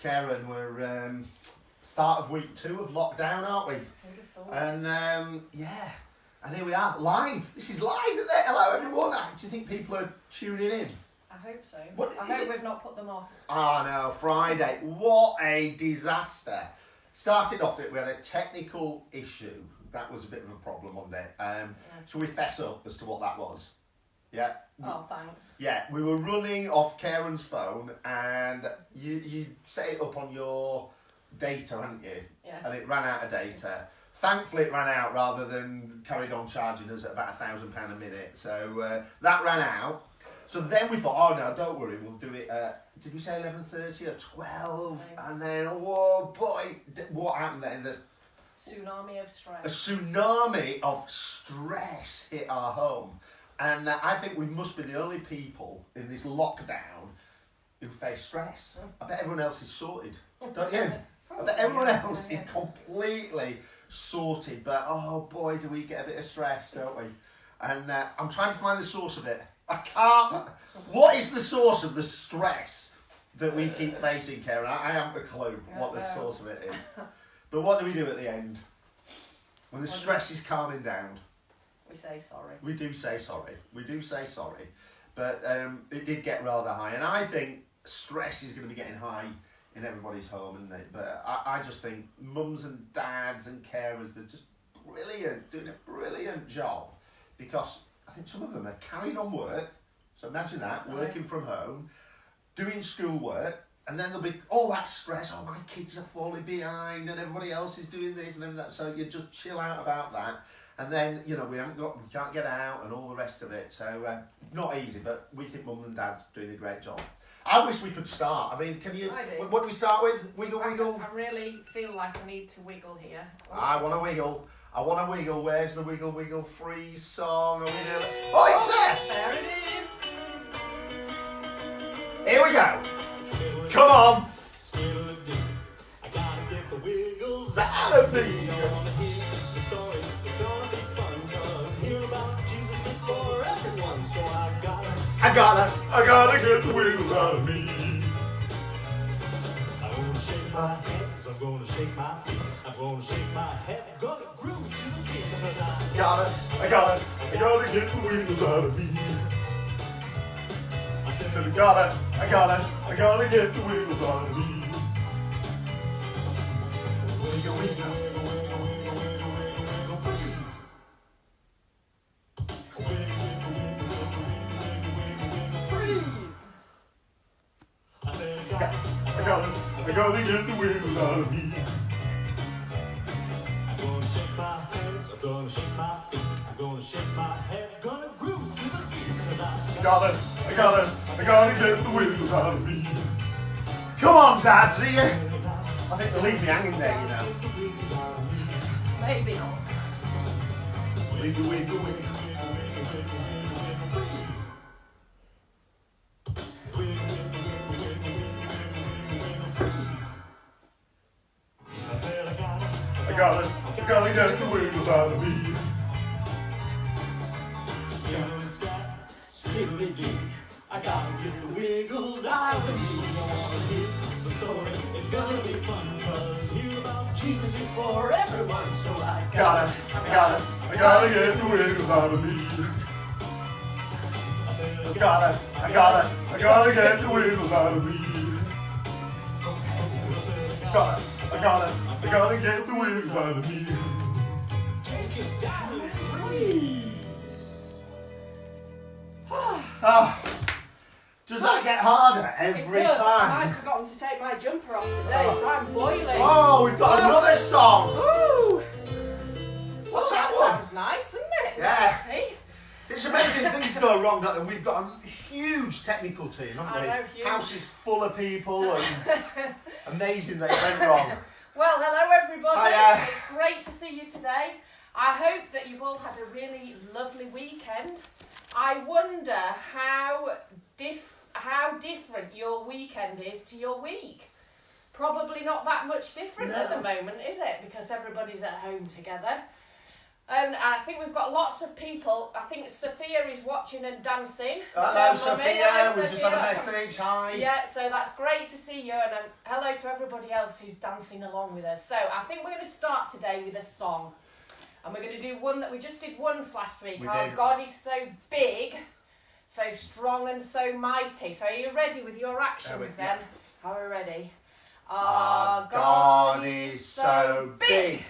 Karen, we're start of week 2 of lockdown, aren't we? Who'd have thought? And yeah, and here we are, live. This is live, isn't it? Hello, everyone. Do you think people are tuning in? I hope so. What I is hope it? we've not put them off. Oh no, Friday. What a disaster. Started off it, we had a technical issue. That was a bit of a problem Monday. Shall we fess up as to what that was? Yeah. Oh, thanks. Yeah, we were running off Karen's phone and you set it up on your data, hadn't you? Yes. And it ran out of data. Thankfully it ran out rather than carried on charging us at about £1,000 a minute. So that ran out. So then we thought, oh no, don't worry, we'll do it at, did we say 11:30 or 12? And then, whoa boy, what happened then? The Tsunami of stress. a tsunami of stress hit our home. And I think we must be the only people in this lockdown who face stress. I bet everyone else is sorted, don't you? I bet everyone else is completely sorted, but oh boy, do we get a bit of stress, don't we? And I'm trying to find the source of it. I can't. What is the source of the stress that we keep facing, Karen? I haven't a clue what the source of it is. But what do we do at the end? When the stress is calming down? We say sorry. We do say sorry. We do say sorry. But it did get rather high. And I think stress is going to be getting high in everybody's home, isn't it? But I just think mums and dads and carers, they're just brilliant, doing a brilliant job. Because I think some of them are carrying on work. So imagine that, working from home, doing schoolwork, and then there'll be all that stress. Oh, my kids are falling behind, and everybody else is doing this and that. So you just chill out about that. And then, you know, we can't get out and all the rest of it. So not easy, but we think mum and dad's doing a great job. I wish we could start. I mean, can you? I do. What do we start with? Wiggle, wiggle. I really feel like I need to wiggle here. I want to wiggle. I want to wiggle. Where's the wiggle, wiggle freeze song? Are we doing it? Oh, it's there. There it is. Here we go. Come on. I gotta get the wiggles Out of me. I wanna hear the story. It's gonna be fun, 'cause hearing about Jesus is for everyone. So I gotta get the wiggles out of me. I'm gonna shake my hands, I'm gonna shake my feet, I'm gonna shake my head, gonna groove to the beat, because I gotta get the wiggles out of me. I said, I gotta get the wiggles out of me. Wiggle, wiggle. wiggle, wiggle, wiggle, wiggle, wiggle, wiggle, freeze. Wiggle, wiggle, wiggle, wiggle, wiggle, wiggle, wiggle, freeze. I said, I gotta get the wiggles out of me. I'm gonna shake my hands, I'm gonna shake my feet, I'm gonna shake my head, gonna groove to the beat, 'cause I I gotta get the wiggles out of me. Come on, Dad, see ya. I think they'll leave me hanging there, you know. Maybe not. Wiggle, wiggle, wiggle. I gotta get the wiggles out of me. I gotta get the wiggles out of me. I wanna hear the story. It's gonna be fun, 'cause hear about Jesus is for everyone. So I Gotta get the wiggles out of me. I said, I gotta get the wiggles out of me. I gotta get the wiggles out of me. take it down, please. Ah, does that get harder every It does. time? I've forgotten to take my jumper off today, so I'm boiling. Oh, we've got another song. Ooh. What's Oh, that that one? sounds nice, doesn't it? Yeah. Hey? It's amazing things go wrong, don't they? We've got a huge technical team, haven't we? I know, huge. House is full of people and amazing that it went wrong. Well, hello everybody. Hiya. It's great to see you today. I hope that you've all had a really lovely weekend. I wonder how different your weekend is to your week. Probably not that much different at the moment, is it? Because everybody's at home together. And I think we've got lots of people. I think Sophia is watching and dancing. Hello, Mummy. Sophia. Hello, We've just had a That's- message. Hi. Yeah, so that's great to see you, and hello to everybody else who's dancing along with us. So I think we're going to start today with a song, and we're going to do one that we just did once last week. We Our did. God is so big, so strong and so mighty. So are you ready with your actions then? Are we ready? Our God is so big,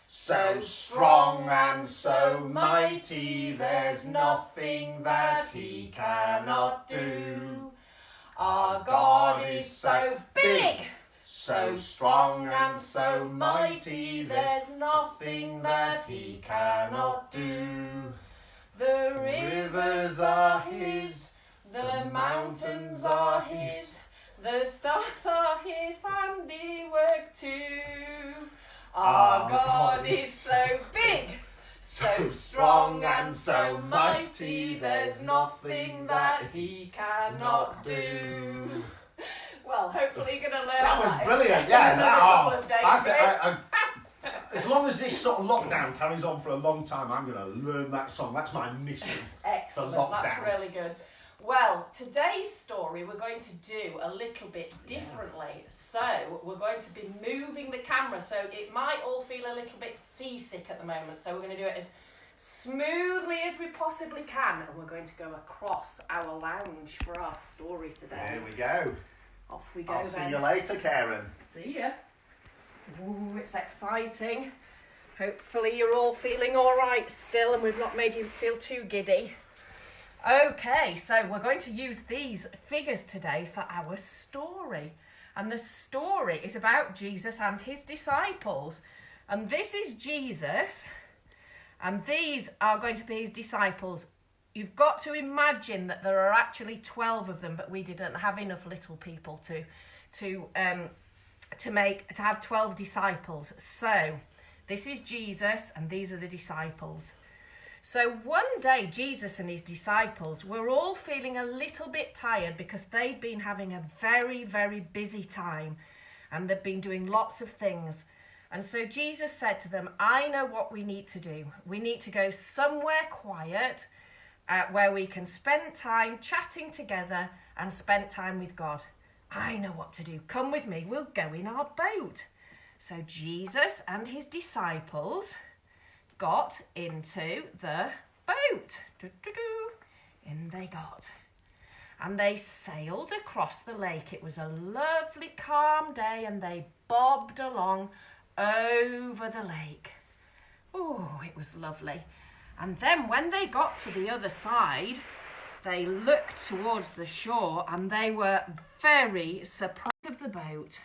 so strong and so mighty, there's nothing that he cannot do. Our God is so big, so strong and so mighty, there's nothing that he cannot do. The Rivers are his, the mountains are his, the stars are his handiwork too. Our God is so big, so strong and so mighty, there's nothing that he cannot do. Well, hopefully you're going to learn That was that brilliant, in yeah. another couple of days, As long as this sort of lockdown carries on for a long time, I'm going to learn that song. That's my mission. Excellent, The that's lockdown. really good. Well, today's story we're going to do a little bit differently. So we're going to be moving the camera, so it might all feel a little bit seasick at the moment. So we're going to do it as smoothly as we possibly can, and we're going to go across our lounge for our story today. There we go. Off we go I'll then. see you later, Karen. See ya. Ooh, it's exciting. Hopefully you're all feeling all right still and we've not made you feel too giddy. Okay, so we're going to use these figures today for our story. And the story is about Jesus and his disciples. And this is Jesus, and these are going to be his disciples. You've got to imagine that there are actually 12 of them, but we didn't have enough little people to have 12 disciples. So this is Jesus and these are the disciples. So one day Jesus and his disciples were all feeling a little bit tired because they'd been having a very, very busy time and they'd been doing lots of things. And so Jesus said to them, I know what we need to do. We need to go somewhere quiet where we can spend time chatting together and spend time with God. I know what to do. Come with me. We'll go in our boat. So Jesus and his disciples got into the boat. In they got. And they sailed across the lake. It was a lovely, calm day, and they bobbed along over the lake. Oh, it was lovely. And then when they got to the other side, they looked towards the shore and they were very surprised of the boat.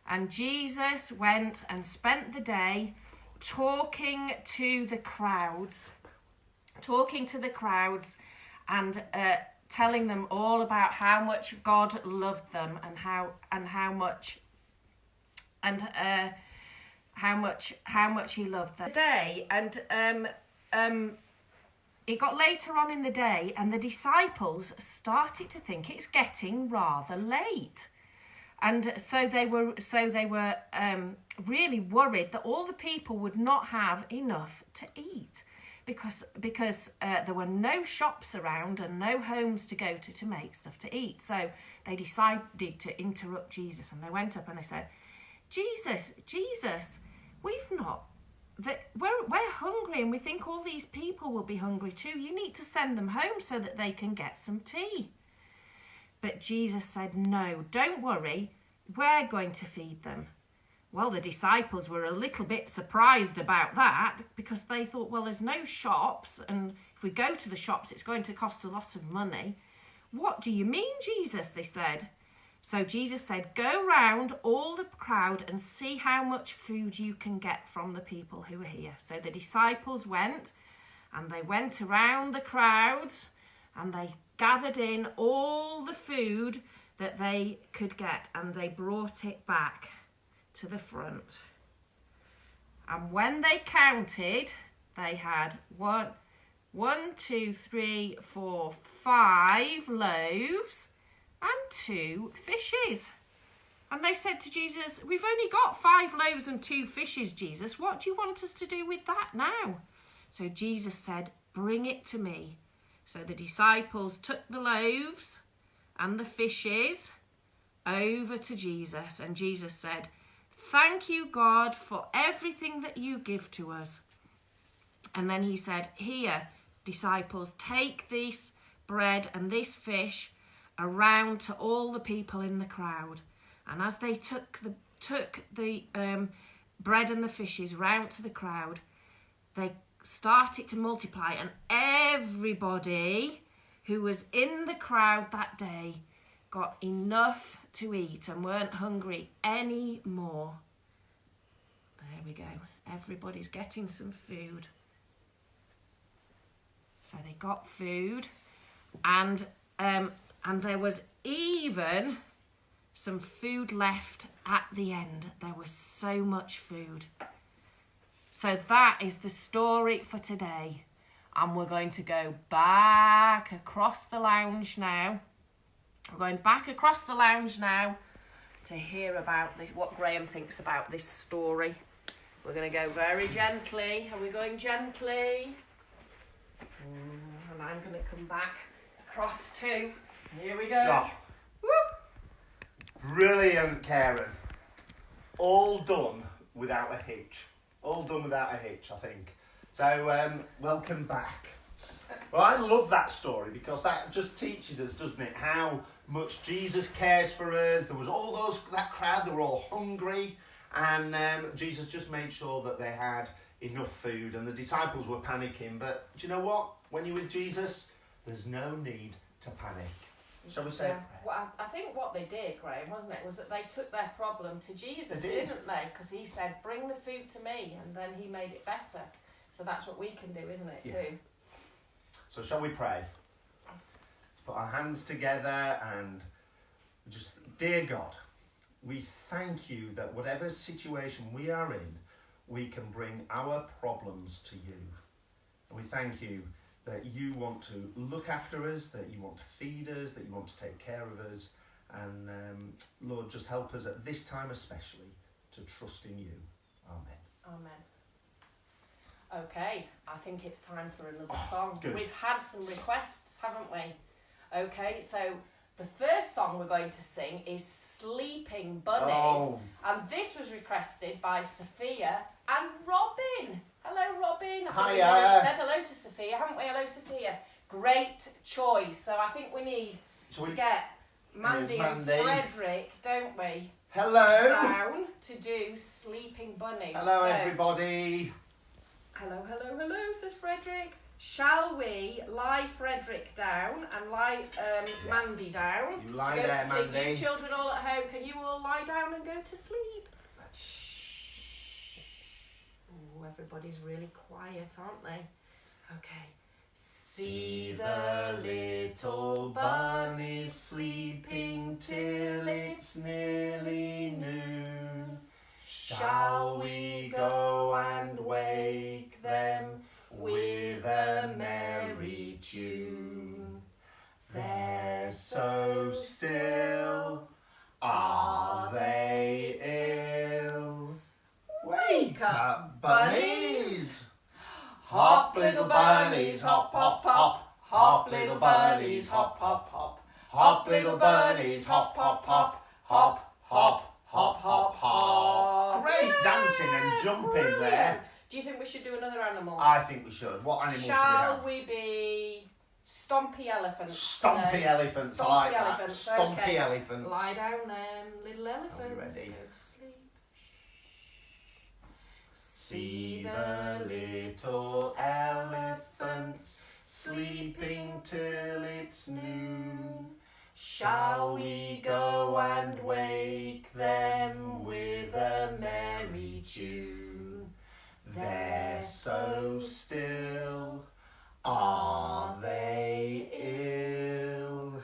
And Jesus went and spent the day talking to the crowds and telling them all about how much God loved them and how much he loved them. It got later on in the day and the disciples started to think it's getting rather late. And so they were really worried that all the people would not have enough to eat because there were no shops around and no homes to go to make stuff to eat. So they decided to interrupt Jesus, and they went up and they said, Jesus, we're hungry and we think all these people will be hungry too. You need to send them home so that they can get some tea. But Jesus said, no, don't worry, we're going to feed them. Well, the disciples were a little bit surprised about that because they thought, well, there's no shops, and if we go to the shops, it's going to cost a lot of money. What do you mean, Jesus? They said. So Jesus said, go round all the crowd and see how much food you can get from the people who are here. So the disciples went, and they went around the crowds, and they gathered in all the food that they could get, and they brought it back to the front. And when they counted, they had 5 loaves and 2 fishes. And they said to Jesus, we've only got 5 loaves and 2 fishes, Jesus. What do you want us to do with that now? So Jesus said, "Bring it to me." So the disciples took the loaves and the fishes over to Jesus, and Jesus said, "Thank you, God, for everything that you give to us." And then he said, "Here, disciples, take this bread and this fish around to all the people in the crowd." And as they took the bread and the fishes round to the crowd, they started to multiply, and everybody who was in the crowd that day got enough to eat and weren't hungry anymore. There we go. Everybody's getting some food. So they got food, and there was even some food left at the end. There was so much food. So that is the story for today. And we're going to go back across the lounge now. We're going back across the lounge now to hear about what Graham thinks about this story. We're going to go very gently. Are we going gently? And I'm going to come back across too. Here we go. Oh, brilliant, Karen. All done without a hitch. All done without a hitch, I think. So, welcome back. Well, I love that story because that just teaches us, doesn't it, how much Jesus cares for us. There was that crowd, they were all hungry, and Jesus just made sure that they had enough food, and the disciples were panicking. But do you know what? When you're with Jesus, there's no need to panic. Shall we say? Yeah. Well, I think what they did, Graham, wasn't it, was that they took their problem to Jesus, didn't they? Because he said, "Bring the food to me," and then he made it better. So that's what we can do, isn't it, too? So shall we pray? Let's put our hands together and just, dear God, we thank you that whatever situation we are in, we can bring our problems to you. And we thank you that you want to look after us, that you want to feed us, that you want to take care of us. And Lord, just help us at this time especially to trust in you. Amen. Amen. Okay, I think it's time for another song. Good. We've had some requests, haven't we? Okay, so the first song we're going to sing is Sleeping Bunnies. Oh. And this was requested by Sophia and Robin. Hello, Robin. I think we've Hiya. already said hello to Sophia, haven't we? Hello, Sophia. Great choice. So I think we need to get Mandy and Frederick, don't we? Hello. Down to do Sleeping Bunnies. Hello, So, everybody. hello, says Frederick. Shall we lie Frederick down and lie Mandy down? You lie to go there, to sleep? Mandy. You children all at home, can you all lie down and go to sleep? Oh, everybody's really quiet, aren't they? Okay. See the little bunnies sleeping till it's nearly noon. Shall we go and wake them with a merry tune? They're so still, are they ill? Wake up, bunnies! Hop, little bunnies, hop, hop, hop. Hop, little bunnies, hop, hop, hop. Hop, little bunnies, hop, hop, hop. Hop, hop, hop, hop, hop. Great dancing and jumping there. Do you think we should do another animal? I think we should. What animals Shall should we we be stompy elephants? have? Stompy today? elephants, I Stompy like that. elephants, Stompy okay. elephants. Lie down then, little elephants. ready? Go to sleep. See the little elephants sleeping till it's noon. Shall we go and wake them with a merry tune? They're so still, are they ill?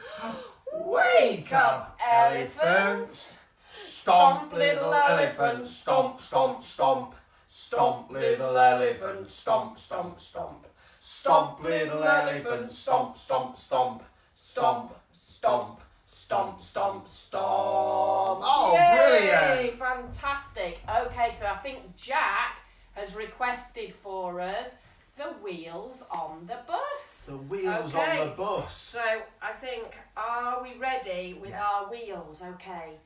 Wake up, elephants! Stomp, little elephants, stomp, stomp, stomp. Stomp, little elephants, stomp, stomp, stomp. Stomp, little elephants, stomp, stomp, stomp. Stomp, stomp, stomp, stomp, stomp. Oh, Yay, brilliant! fantastic. Okay, so I think Jack has requested for us the wheels on the bus. The wheels Okay. on the bus. So I think, are we ready with Yeah. our wheels? Okay.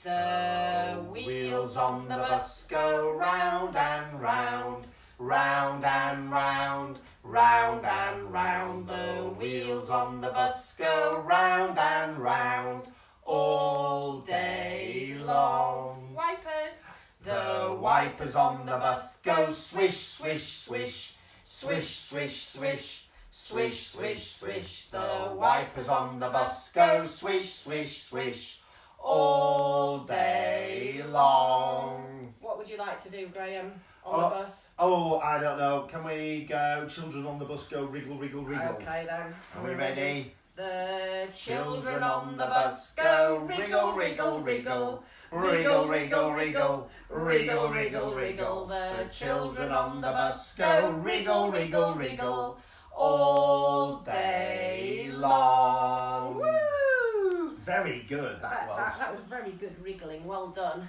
The wheels on the bus go round and round, round and round, round and round. The wheels on the bus go round and round all day long. Wipers. The wipers on the bus go swish, swish, swish, swish, swish, swish, swish, swish, swish. The wipers on the bus go swish, swish, swish all day long. What would you like to do, Graham, on Oh. the bus? Oh, I don't know. Can we go? Children on the bus go wriggle, wriggle, wriggle. Okay then. Are we ready? The Children on the bus go wriggle, wriggle, wriggle. Wriggle, wriggle, wriggle. Wriggle, wriggle, wriggle. The children on the bus go wriggle, wriggle, wriggle all day long. Woo! Very good, that was. That was very good wriggling. Well done.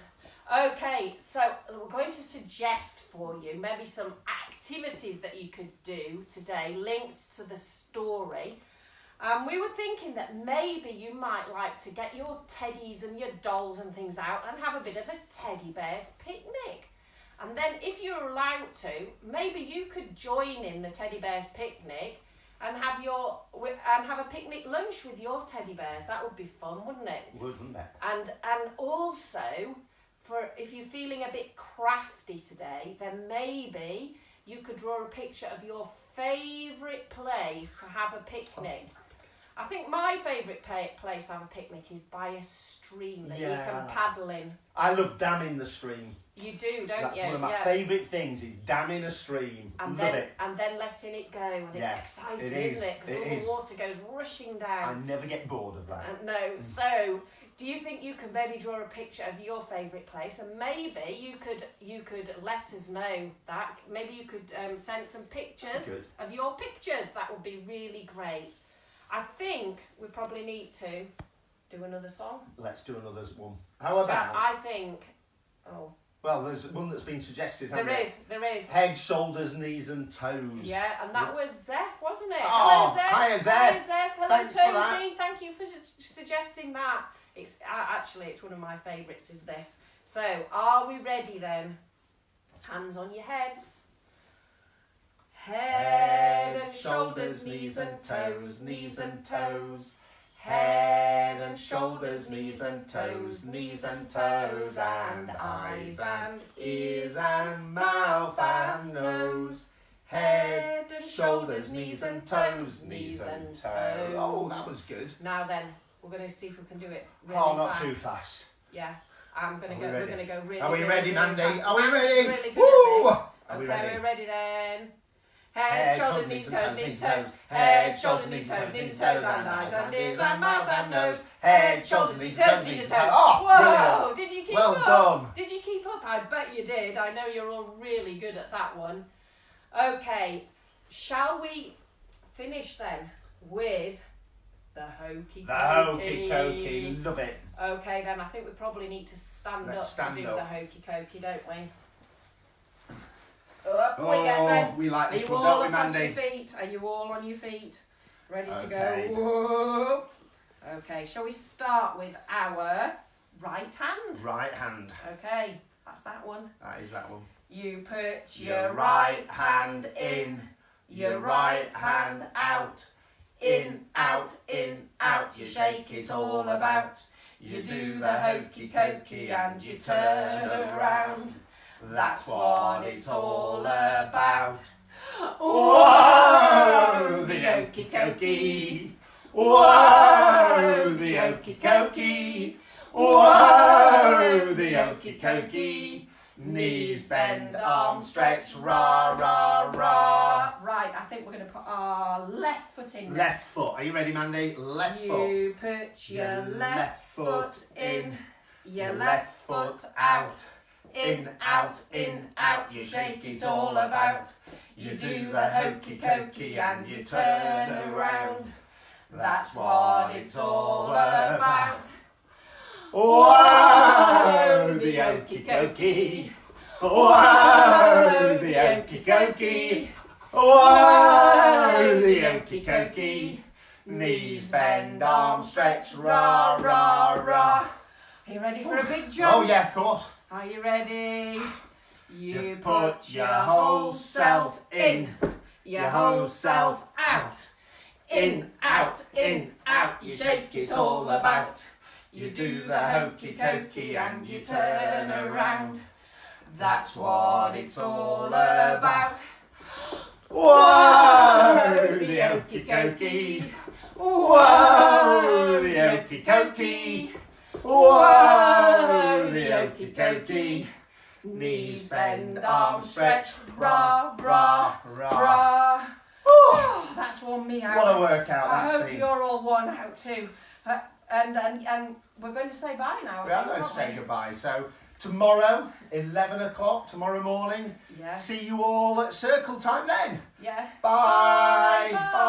Okay, so we're going to suggest for you maybe some activities that you could do today linked to the story. We were thinking that maybe you might like to get your teddies and your dolls and things out and have a bit of a teddy bear's picnic. And then if you're allowed to, maybe you could join in the teddy bear's picnic and have a picnic lunch with your teddy bears. That would be fun, wouldn't it? Wouldn't it? And also, for if you're feeling a bit crafty today, then maybe you could draw a picture of your favourite place to have a picnic. I think my favourite place to have a picnic is by a stream that you can paddle in. I love damming the stream. You do, don't That's you? one of my favourite things, is damming a stream. And love then, it. And then letting it go, and Yeah, it's exciting, it is, isn't it? Because it all is. the water goes rushing I down. never get bored of that. No, so do you think you can maybe draw a picture of your favourite place, and maybe you could let us know that. Maybe you could send some pictures Good. of your pictures. That would be really great. I think we probably need to do another song. Let's do another one. How about? I think. Oh, Well, there's one that's been suggested. there is. Head, shoulders, knees, and toes. Yeah, and that was Zeph, wasn't it? Oh, Hello, Zeph. hiya, Zeph. Hi, Zeph. Hello, Thanks for Toby. that. Thank you for suggesting that. It's actually it's one of my favourites. Is this? So, are we ready then? Hands on your heads. Head and shoulders, knees and toes, knees and toes. Head and shoulders, knees and toes, knees and toes, and eyes and ears and mouth and nose. Head, shoulders, knees and toes, knees and toes. Oh, that was good. Now then, we're going to see if we can do it really Oh, not fast. too fast. Yeah, I'm going to Are we go. We're ready? going to go really. Are we really, ready, really Mandy? fast. Are we Mandy's ready? Really good Woo! at this. Are we Okay, ready? we're ready then. Head, shoulders, knees, toes, knees, toes. Head, shoulders, knees, toes, knees, toes, and eyes and ears and mouth and nose. Head, shoulders, knees, toes, knees, toes. Oh, Whoa! brilliant. Did you keep Well up? done. Did you keep up? I bet you did. I know you're all really good at that one. Okay, shall we finish then with the hokey The hokey cokey, love it. Okay, then I think we probably need to stand Let's up stand to do up. the hokey cokey, don't we? Up we get then. We like Are this you one, all don't we, up on your Mandy? feet? Are you all on your feet? Ready to Okay. go? Whoa. Okay, shall we start with our right hand? Right hand. Okay, that's that one. That is that one. You put your right hand in, your right hand out. In, out, you shake it all about. You do the hokey cokey and you turn around. That's what it's all about. Whoa, the hokey cokey. Whoa, the hokey cokey. Whoa, the hokey cokey. Knees bend, arms stretch, rah, rah, rah. Right, I think we're going to put our left foot in. Left foot. Are you ready, Mandy? Left foot. You put your left foot in, your left foot out. In, out, you shake it all about. You do the hokey cokey and you turn around. That's what it's all about. Whoa, the hokey cokey. Whoa, the hokey cokey. Whoa, the okey cokey. Knees bend, arms stretch, rah, rah, rah. Are you ready for a big jump? Oh yeah, of course. Are you ready? You put your whole self in, your whole self out. in, out, you shake it all about. You do the hokey cokey and you turn around. That's what it's all about. Whoa, the okey cokey. Whoa, the okey cokey. Whoa, the okey cokey. Knees bend, arms stretch, rah, rah, rah. Rah. Oh, that's worn me out. What a workout I that's hope been. you're all worn out too. And we're going to say bye now. We are going to say goodbye. So tomorrow, 11 o'clock, tomorrow morning. Yeah. See you all at circle time then. Yeah. Bye. Bye. Bye.